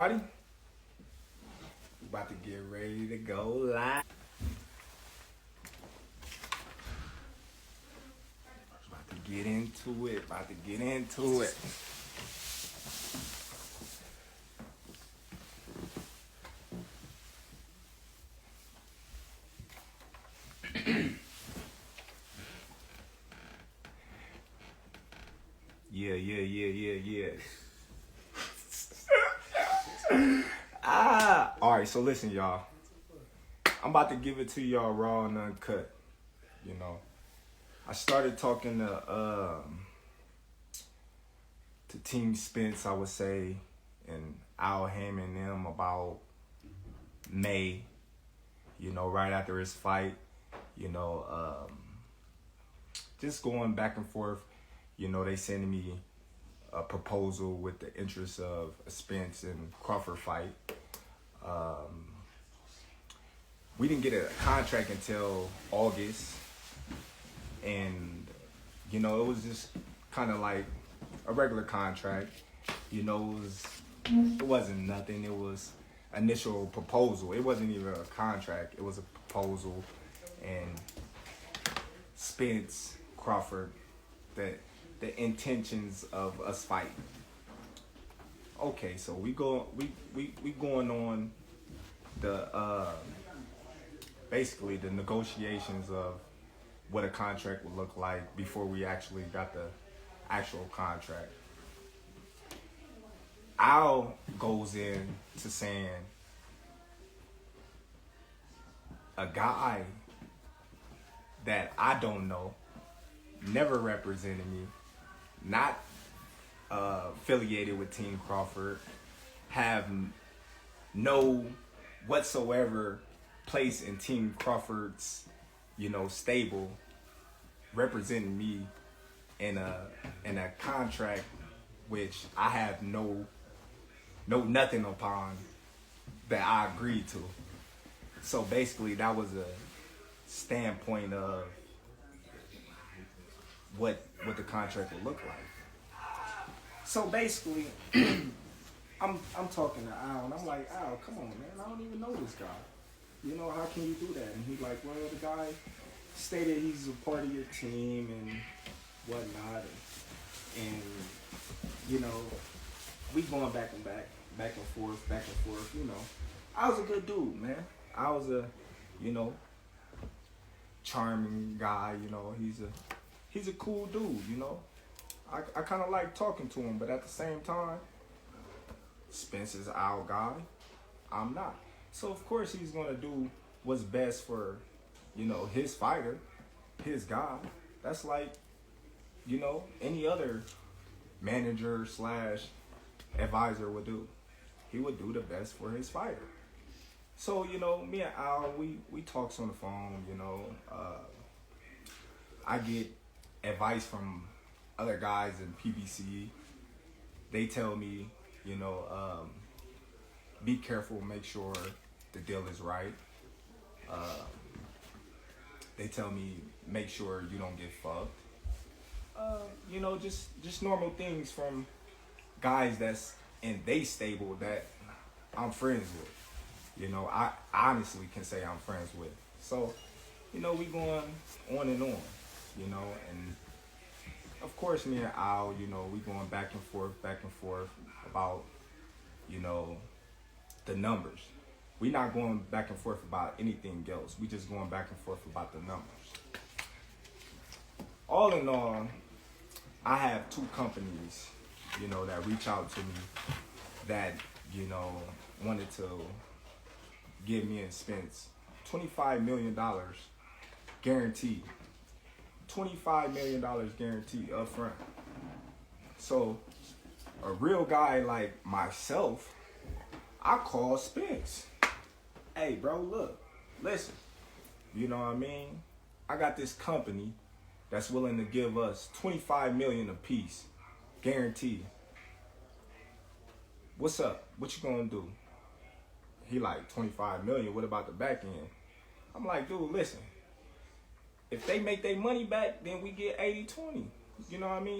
Ready? About to get ready to go live. About to get into it. Yeah. Alright, so listen, y'all. I'm about to give it to y'all raw and uncut. You know. I started talking to Team Spence, I would say, and Al Hammond and them about May, right after his fight, just going back and forth. They sending me a proposal with the interest of a Spence and Crawford fight. We didn't get a contract until August, and it was just kind of like a regular contract. It wasn't nothing. It was initial proposal. It wasn't even a contract. It was a proposal, and Spence, Crawford, the intentions of us fighting. Okay, so we going on the basically the negotiations of what a contract would look like before we actually got the actual contract. Al goes in to saying a guy that I don't know, never represented me, not affiliated with Team Crawford, have no whatsoever place in Team Crawford's, stable, representing me in a contract which I have no nothing upon that I agreed to. So basically that was a standpoint of what the contract would look like. So basically I'm talking to Al, and I'm like, Al, come on, man, I don't even know this guy. How can you do that? And he's like, well, the guy stated he's a part of your team and whatnot, and we going back and forth. I was a good dude, man. I was a, charming guy. He's a cool dude. I kind of like talking to him, but at the same time, Spence is our guy. I'm not. So of course he's gonna do what's best for, his fighter, his guy. That's like, any other manager / advisor would do. He would do the best for his fighter. So, me and Al, we talks on the phone, I get advice from other guys in PBC. They tell me, be careful, make sure the deal is right. They tell me, make sure you don't get fucked. Just normal things from guys that's in they stable that I'm friends with. I honestly can say I'm friends with. So, we going on and on, and of course me and Al, we going back and forth about, the numbers. We not going back and forth about anything else. We just going back and forth about the numbers. All in all, I have two companies, that reach out to me that, wanted to give me and Spence $25 million guaranteed. $25 million guaranteed up front. So a real guy like myself, I call Spence. Hey, bro, look, listen, I got this company that's willing to give us $25 million a piece, guaranteed. What's up? What you gonna do? He like, $25 million, what about the back end? I'm like, dude, listen, if they make their money back, then we get 80-20.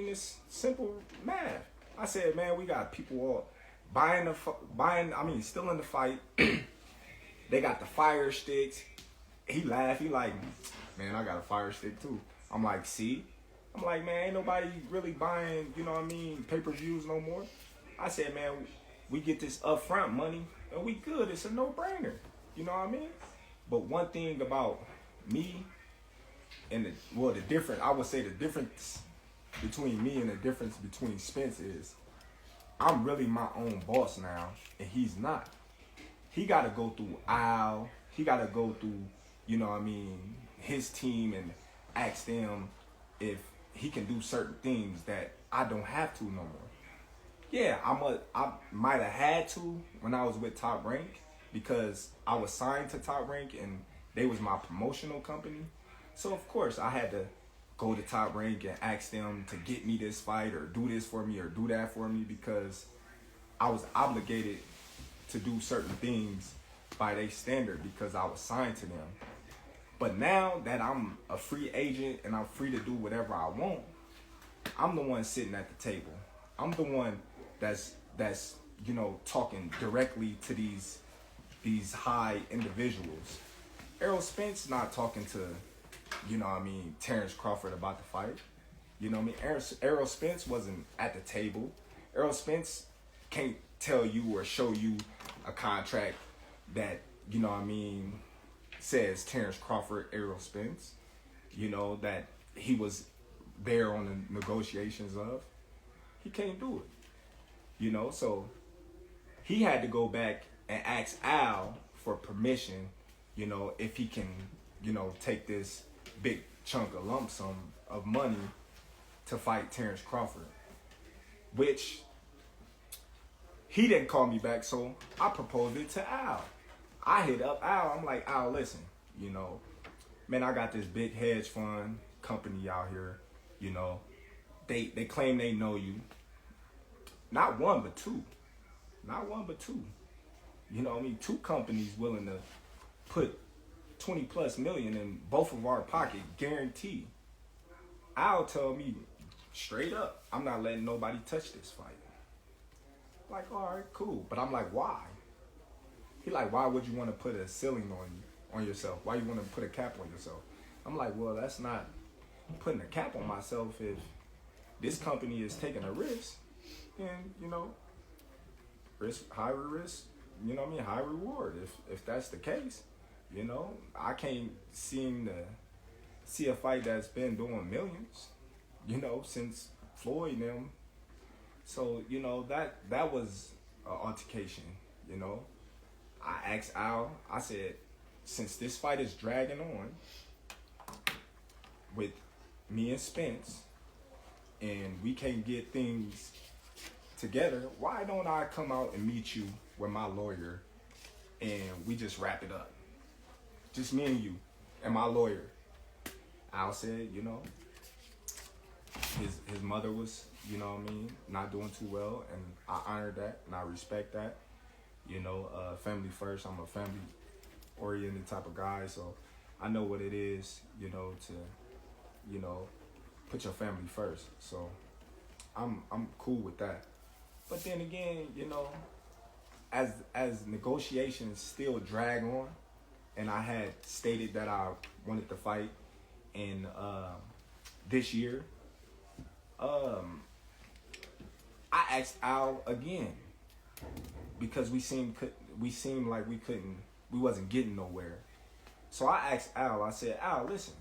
It's simple math. I said, man, we got people all still in the fight. They got the fire sticks. He laughed. He like, man, I got a fire stick too. I'm like, see? I'm like, man, ain't nobody really buying, you know what I mean, pay-per-views no more. I said, man, we get this upfront money and we good. It's a no-brainer. You know what I mean? But one thing about me and I would say the difference between me and the difference between Spence is I'm really my own boss now and he's not. He got to go through Al. He got to go through, you know what I mean, his team and ask them if he can do certain things that I don't have to no more. Yeah, I might have had to when I was with Top Rank because I was signed to Top Rank and they was my promotional company. So of course I had to go to Top Rank and ask them to get me this fight or do this for me or do that for me because I was obligated to do certain things by their standard because I was signed to them. But now that I'm a free agent and I'm free to do whatever I want, I'm the one sitting at the table. I'm the one that's you know, talking directly to these high individuals. Errol Spence not talking to, you know what I mean, Terence Crawford about the fight. You know what I mean? Errol Spence wasn't at the table. Errol Spence can't tell you or show you a contract that, you know what I mean, says Terence Crawford, Errol Spence, you know, that he was there on the negotiations of. He can't do it. You know, so he had to go back and ask Al for permission, you know, if he can, you know, take this big chunk of lump sum of money to fight Terence Crawford, which he didn't call me back, so I proposed it to Al. I hit up Al. I'm like, Al, listen, you know, man, I got this big hedge fund company out here, you know, they claim they know you. Not one, but two. Not one, but two. You know what I mean? Two companies willing to put 20 plus million in both of our pocket, guaranteed. Al tell me straight up, I'm not letting nobody touch this fight. Like, all right, cool. But I'm like, why? He like, why would you want to put a ceiling on yourself? Why you want to put a cap on yourself? I'm like, well, that's not putting a cap on myself. If this company is taking a risk, and, you know, high risk, you know what I mean, high reward. If that's the case, you know, I can't seem to see a fight that's been doing millions, you know, since Floyd and them. So, you know, that was an altercation, you know. I asked Al, I said, since this fight is dragging on with me and Spence, and we can't get things together, why don't I come out and meet you with my lawyer and we just wrap it up? Just me and you and my lawyer. Al said, you know, his mother was, you know what I mean, not doing too well, and I honor that and I respect that. You know, family first. I'm a family-oriented type of guy, so I know what it is, you know, to, you know, put your family first. So I'm cool with that. But then again, you know, as negotiations still drag on, and I had stated that I wanted to fight in this year, I asked Al again because we seemed like we wasn't getting nowhere. So I asked Al. I said, Al, listen,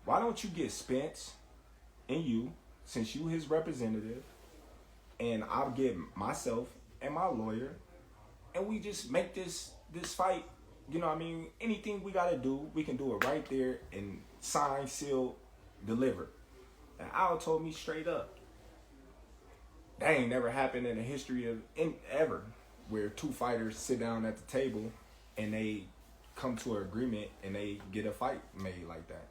why don't you get Spence and you, since you his representative, and I'll get myself and my lawyer, and we just make this fight, you know what I mean, anything we gotta do, we can do it right there and sign, seal, deliver. And Al told me straight up, that ain't never happened in the history of ever, where two fighters sit down at the table and they come to an agreement and they get a fight made like that.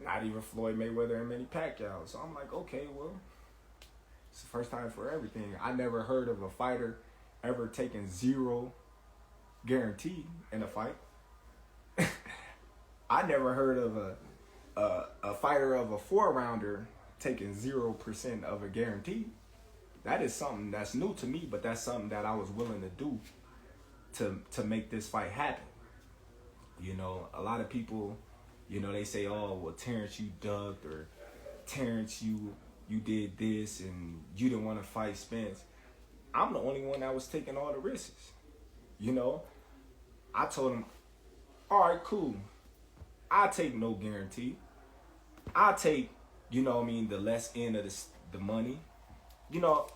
Not even Floyd Mayweather and Manny Pacquiao. So I'm like, okay, well, it's the first time for everything. I never heard of a fighter ever taking zero guarantee in a fight. I never heard of a fighter of a 4-rounder taking 0% of a guarantee. that is something that's new to me, but that's something that I was willing to do to make this fight happen. You know, a lot of people, you know, they say, oh, well, Terence, you ducked, or Terence, you did this and you didn't want to fight Spence. I'm the only one that was taking all the risks. You know, I told him, all right, cool. I take no guarantee. I take, you know what I mean, the less end of the money. You know,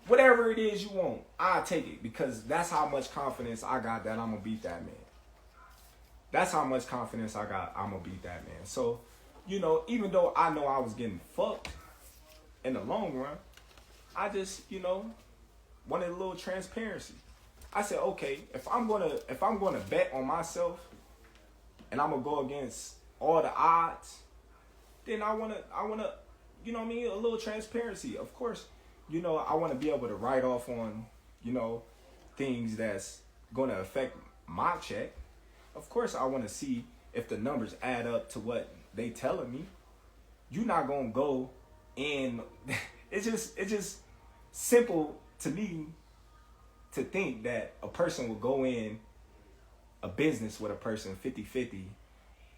whatever it is you want, I take it, because that's how much confidence I got that I'm going to beat that man. That's how much confidence I got I'm going to beat that man. So, you know, even though I know I was getting fucked in the long run, I just, you know, wanted a little transparency. I said, okay, if I'm gonna bet on myself and I'm gonna go against all the odds, then I wanna, you know what I mean, a little transparency. Of course, you know, I wanna be able to write off on, you know, things that's gonna affect my check. Of course, I wanna see if the numbers add up to what they telling me. You're not gonna go in. It's just simple to me to think that a person will go in a business with a person 50-50,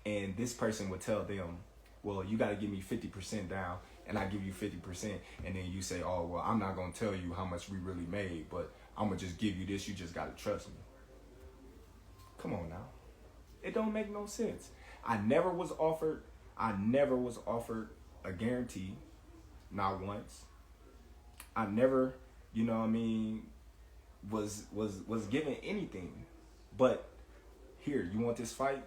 and this person would tell them, well, you got to give me 50% down and I give you 50%. And then you say, oh, well, I'm not going to tell you how much we really made, but I'm going to just give you this. You just got to trust me. Come on now. It don't make no sense. I never was offered a guarantee, not once. I never, you know what I mean, was given anything. But here, you want this fight?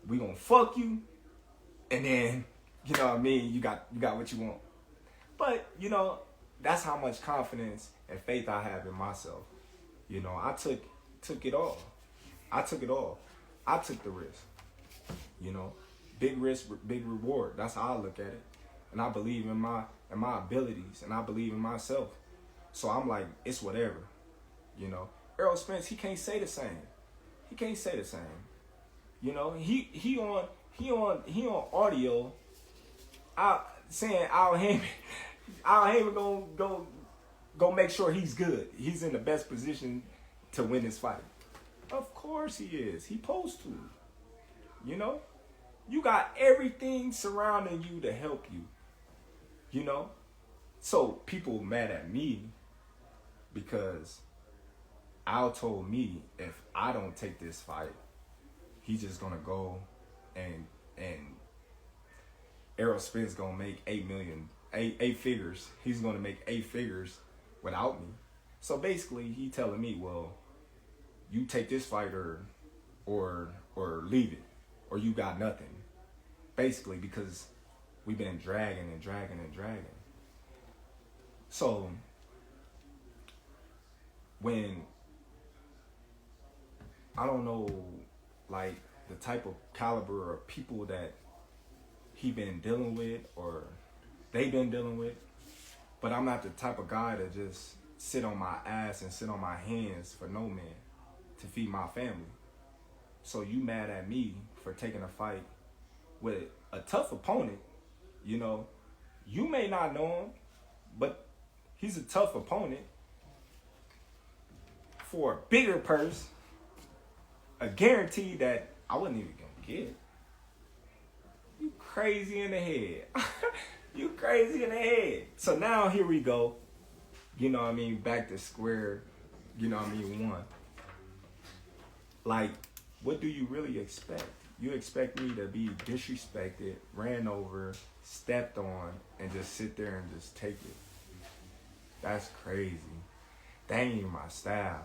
We gonna fuck you, and then, you know what I mean, you got what you want. But, you know, that's how much confidence and faith I have in myself. You know, I took it all. I took it all. I took the risk. You know, big risk, big reward. That's how I look at it. And I believe in my abilities, and I believe in myself. So I'm like, it's whatever. You know, Errol Spence, he can't say the same. He can't say the same. You know, he on audio, saying Al Heyman gonna make sure he's good. He's in the best position to win this fight. Of course he is. He supposed to. You know, you got everything surrounding you to help you. You know, so people mad at me because Al told me if I don't take this fight, he's just gonna go and Errol Spence gonna make eight figures. He's gonna make 8 figures without me. So basically, he telling me, well, you take this fight or leave it, or you got nothing. Basically, because we've been dragging. So when I don't know, like, the type of caliber of people that he been dealing with or they been dealing with, but I'm not the type of guy to just sit on my ass and sit on my hands for no man to feed my family. So you mad at me for taking a fight with a tough opponent. You know, you may not know him, but he's a tough opponent for a bigger purse, a guarantee that I wasn't even gonna get. You crazy in the head. You crazy in the head. So now here we go. You know what I mean? Back to square, you know what I mean, one. Like, what do you really expect? You expect me to be disrespected, ran over, stepped on, and just sit there and just take it? That's crazy. That ain't even my style.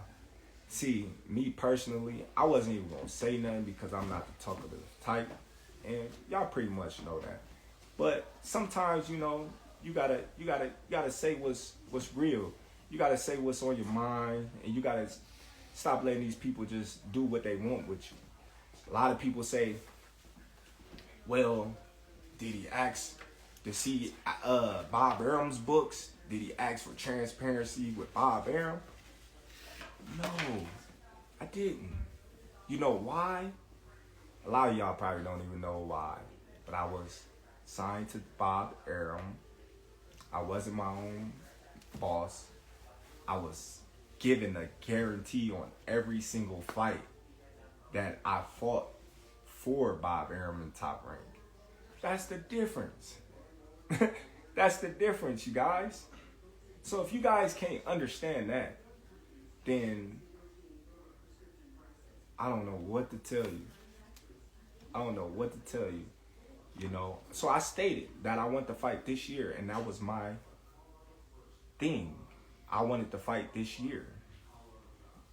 See, me personally, I wasn't even gonna say nothing because I'm not the talkative type, and y'all pretty much know that. But sometimes, you know, you gotta say what's real. You gotta say what's on your mind, and you gotta stop letting these people just do what they want with you. A lot of people say, well, did he ask to see Bob Arum's books? Did he ask for transparency with Bob Arum? No, I didn't. You know why? A lot of y'all probably don't even know why. But I was signed to Bob Arum. I wasn't my own boss, I was given a guarantee on every single fight that I fought for Bob Arum top rank. That's the difference. That's the difference, you guys. So if you guys can't understand that, then I don't know what to tell you. I don't know what to tell you, you know. So I stated that I want to fight this year, and that was my thing. I wanted to fight this year.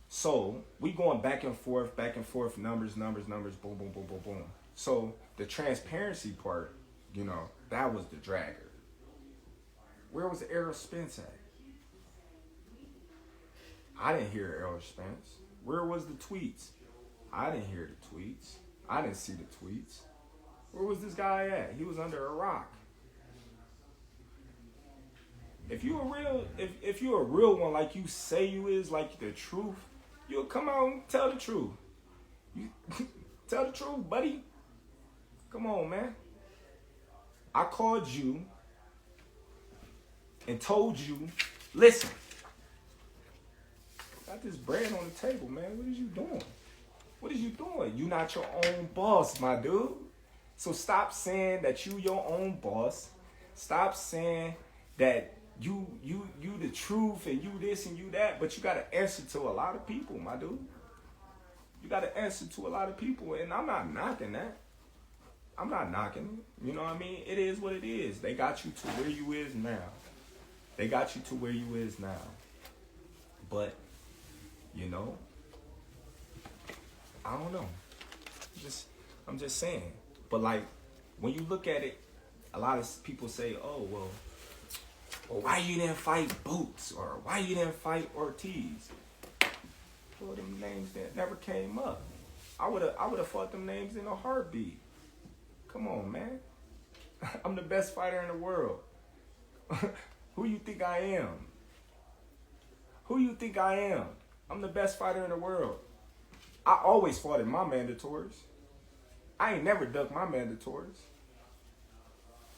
So we going back and forth, numbers, boom, boom, boom, boom, boom. So the transparency part, you know, that was the dragger. Where was Errol Spence at? I didn't hear Errol Spence. Where was the tweets? I didn't hear the tweets. I didn't see the tweets. Where was this guy at? He was under a rock. If you a real one, like you say you is, like the truth, you'll come out and tell the truth. You tell the truth, buddy. Come on, man. I called you and told you, listen, got this bread on the table, man. What is you doing? What is you doing? You not your own boss, my dude. So stop saying that you your own boss. Stop saying that you the truth and you this and you that, but you got to answer to a lot of people, my dude. You got to answer to a lot of people, and I'm not knocking that. I'm not knocking it. You know what I mean? It is what it is. They got you to where you is now. They got you to where you is now. But, you know, I don't know. I'm just saying. But like, when you look at it, a lot of people say, oh, well, why you didn't fight Boots? Or why you didn't fight Ortiz? Well, them names that never came up. I would have fought them names in a heartbeat. Come on, man. I'm the best fighter in the world. Who you think I am? Who you think I am? I'm the best fighter in the world. I always fought in my mandatories. I ain't never ducked my mandatories.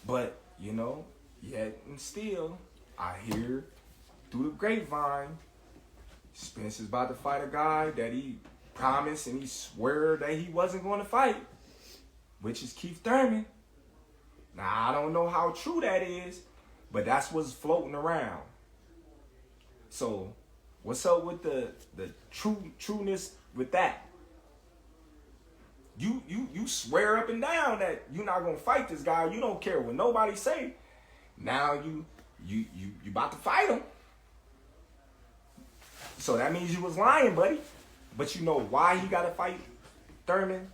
But, you know, yet and still, I hear through the grapevine, Spence is about to fight a guy that he promised and he swore that he wasn't going to fight, which is Keith Thurman. Now, I don't know how true that is, but that's what's floating around. So, what's up with the trueness with that? You swear up and down that you're not gonna fight this guy. You don't care what nobody say. Now you about to fight him. So that means you was lying, buddy. But you know why he gotta fight Thurman?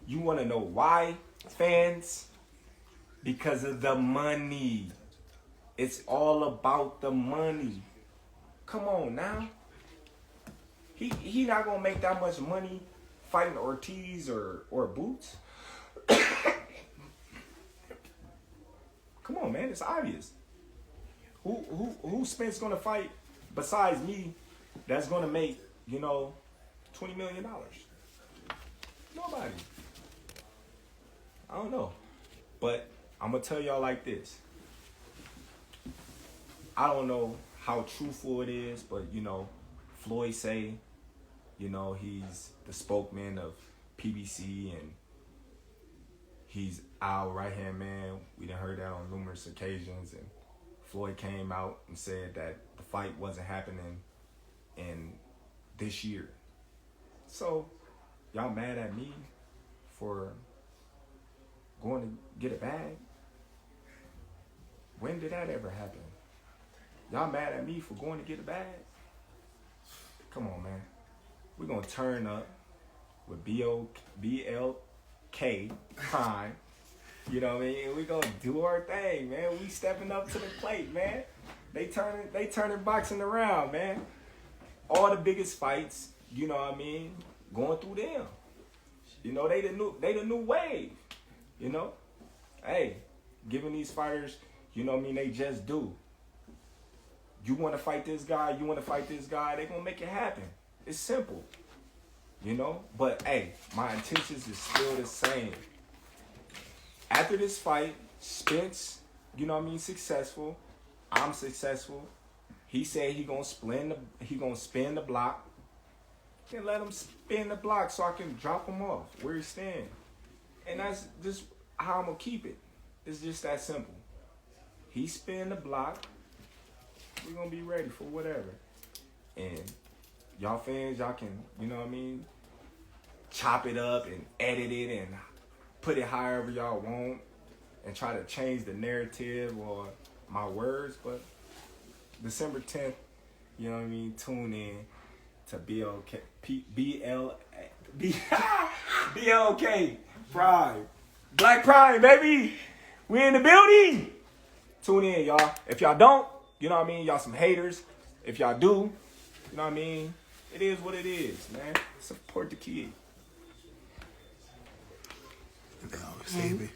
You wanna know why, fans? Because of the money. It's all about the money. Come on now. He not gonna make that much money fighting Ortiz or Boots. Come on, man, it's obvious. Who Spence gonna fight besides me that's gonna make, you know, $20 million? Nobody. I don't know. But I'm gonna tell y'all like this. I don't know how truthful it is, but you know, Floyd say, you know, he's the spokesman of PBC and he's our right-hand man. We done heard that on numerous occasions, and Floyd came out and said that the fight wasn't happening in this year. So, y'all mad at me for going to get a bag? When did that ever happen? Y'all mad at me for going to get a bag? Come on, man. We're going to turn up with BLK Prime. You know what I mean? We're going to do our thing, man. We stepping up to the plate, man. They turning boxing around, man. All the biggest fights, you know what I mean, going through them. You know, they the new wave, you know? Hey, giving these fighters, you know what I mean, they just do. You want to fight this guy, they going to make it happen. It's simple, you know? But, hey, my intentions is still the same. After this fight, Spence, you know what I mean, successful. I'm successful. He said he gonna spin the block. Then let him spin the block so I can drop him off where he stand. And that's just how I'm gonna keep it. It's just that simple. He spin the block. We're gonna be ready for whatever. And y'all fans, y'all can, you know what I mean, chop it up and edit it and put it however y'all want and try to change the narrative or my words. But December 10th, you know what I mean, tune in to BLK Pride. Black Pride, baby. We in the building. Tune in, y'all. If y'all don't, you know what I mean, y'all some haters. If y'all do, you know what I mean, it is what it is, man. Support the kid. They always say,